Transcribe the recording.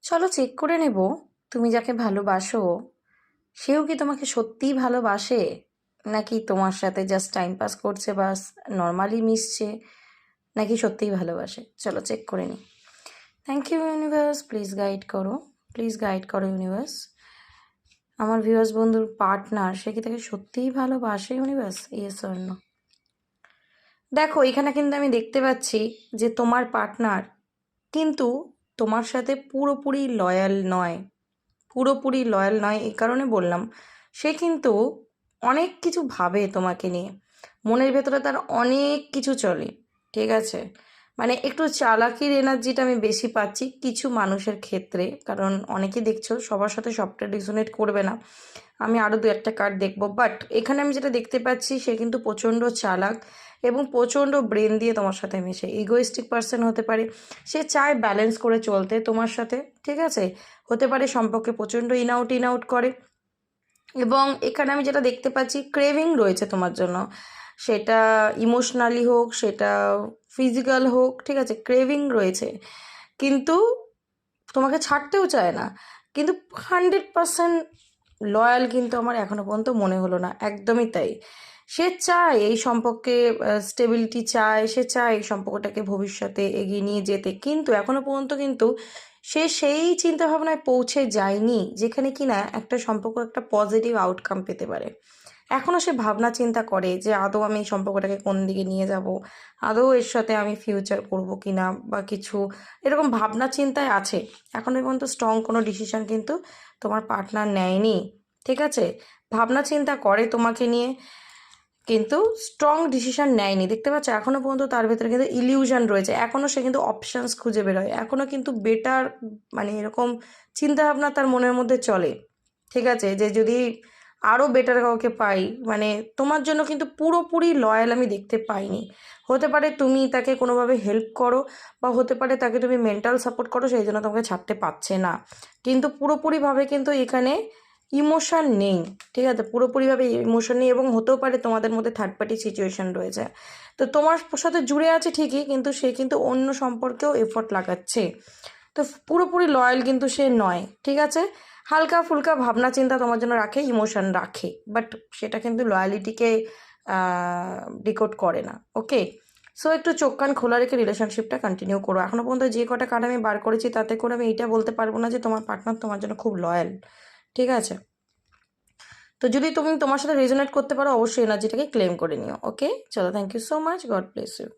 চলো চেক করে নেব তুমি যাকে ভালোবাসো সেও কি তোমাকে সত্যিই ভালোবাসে, নাকি তোমার সাথে জাস্ট টাইম পাস করছে, বাস নর্মালি মিশছে, নাকি সত্যিই ভালোবাসে। চলো চেক করে নিই। Thank you universe, please guide করো ইউনিভার্স। আমার ভিউয়ার্স বন্ধুর পার্টনার সে কি তাকে সত্যিই ভালোবাসে ইউনিভার্স, ইয়েস অর নো। দেখো এখানে কিন্তু আমি দেখতে পাচ্ছি যে তোমার পার্টনার কিন্তু তোমার সাথে পুরোপুরি লয়াল নয়। এই কারণে বললাম, সে কিন্তু অনেক কিছু ভাবে তোমাকে নিয়ে, মনের ভেতরে তার অনেক কিছু চলে, ঠিক আছে। মানে একটু চালাকির এনার্জিটা আমি বেশি পাচ্ছি কিছু মানুষের ক্ষেত্রে, কারণ অনেকে দেখছো সবার সাথে সবটা রিজোনেট করবে না। আমি আরও দু একটা কার্ড দেখবো, বাট এখানে আমি যেটা দেখতে পাচ্ছি সে কিন্তু প্রচণ্ড চালাক এবং প্রচণ্ড ব্রেন দিয়ে তোমার সাথে মেশে। ইগোইস্টিক পার্সন হতে পারে, সে চায় ব্যালেন্স করে চলতে তোমার সাথে, ঠিক আছে। হতে পারে সম্পর্কে প্রচণ্ড ইন আউট করে। এবং এখানে আমি যেটা দেখতে পাচ্ছি ক্রেভিং রয়েছে তোমার জন্য, সেটা ইমোশনালি হোক, সেটা ফিজিক্যাল হোক, ঠিক আছে, ক্রেভিং রয়েছে। কিন্তু তোমাকে ছাড়তেও চায় না, কিন্তু 100% লয়াল কিন্তু আমার এখনো পর্যন্ত মনে হলো না, একদমই তাই। সে চায় এই সম্পর্কে স্টেবিলিটি চায়, সে চায় এই সম্পর্কটাকে ভবিষ্যতে এগিয়ে নিয়ে যেতে, কিন্তু এখনো পর্যন্ত কিন্তু সে সেই চিন্তাভাবনায় পৌঁছে যায়নি যেখানে কিনা একটা সম্পর্ক একটা পজিটিভ আউটকাম পেতে পারে। এখনও সে ভাবনা চিন্তা করে যে আদৌ আমি এই সম্পর্কটাকে কোন দিকে নিয়ে যাব, আদৌ এর সাথে আমি ফিউচার করব কি না, বা কিছু এরকম ভাবনা চিন্তায় আছে। এখনও পর্যন্ত স্ট্রং কোনো ডিসিশন কিন্তু তোমার পার্টনার নেয়নি, ঠিক আছে। ভাবনা চিন্তা করে তোমাকে নিয়ে, কিন্তু স্ট্রং ডিসিশন নেয়নি, দেখতে পাচ্ছ। এখনও পর্যন্ত তার ভেতরে কিন্তু ইলিউশন রয়েছে, এখনও সে কিন্তু অপশানস খুঁজে বেরোয়, এখনও কিন্তু বেটার মানে এরকম চিন্তাভাবনা তার মনের মধ্যে চলে, ঠিক আছে, যে যদি আরও বেটার কাউকে পাই। মানে তোমার জন্য কিন্তু পুরোপুরি লয়াল আমি দেখতে পাইনি। হতে পারে তুমি তাকে কোনোভাবে হেল্প করো, বা হতে পারে তাকে তুমি মেন্টাল সাপোর্ট করো, সেই জন্য তোমাকে ছাড়তে পারছে না, কিন্তু পুরোপুরিভাবে কিন্তু এখানে ইমোশন নেই, ঠিক আছে, পুরোপুরিভাবে ইমোশন নেই। এবং হতেও পারে তোমাদের মধ্যে থার্ড পার্টি সিচুয়েশন রয়েছে, তো তোমার সাথে জুড়ে আছে ঠিকই, কিন্তু সে কিন্তু অন্য সম্পর্কেও এফোর্ট লাগাচ্ছে। তো পুরোপুরি লয়াল কিন্তু সে নয়, ঠিক আছে। হালকা ফুলকা ভাবনা চিন্তা তোমার জন্য রাখে, ইমোশন রাখে, বাট সেটা কিন্তু লয়ালিটিকে ডিকোড করে না, ওকে। সো একটু চোখ কান খোলা রেখে রিলেশনশিপটা কন্টিনিউ করো। এখনও পর্যন্ত যে কটা কার্ড আমি বার করেছি তাতে করে আমি এইটা বলতে পারবো না যে তোমার পার্টনার তোমার জন্য খুব লয়াল, ঠিক আছে। তো যদি তুমি তোমার সাথে রেজোনেট করতে পারো অবশ্যই এনার্জিটাকে ক্লেম করে নিও, ওকে। চলো, thank you so much, God bless you.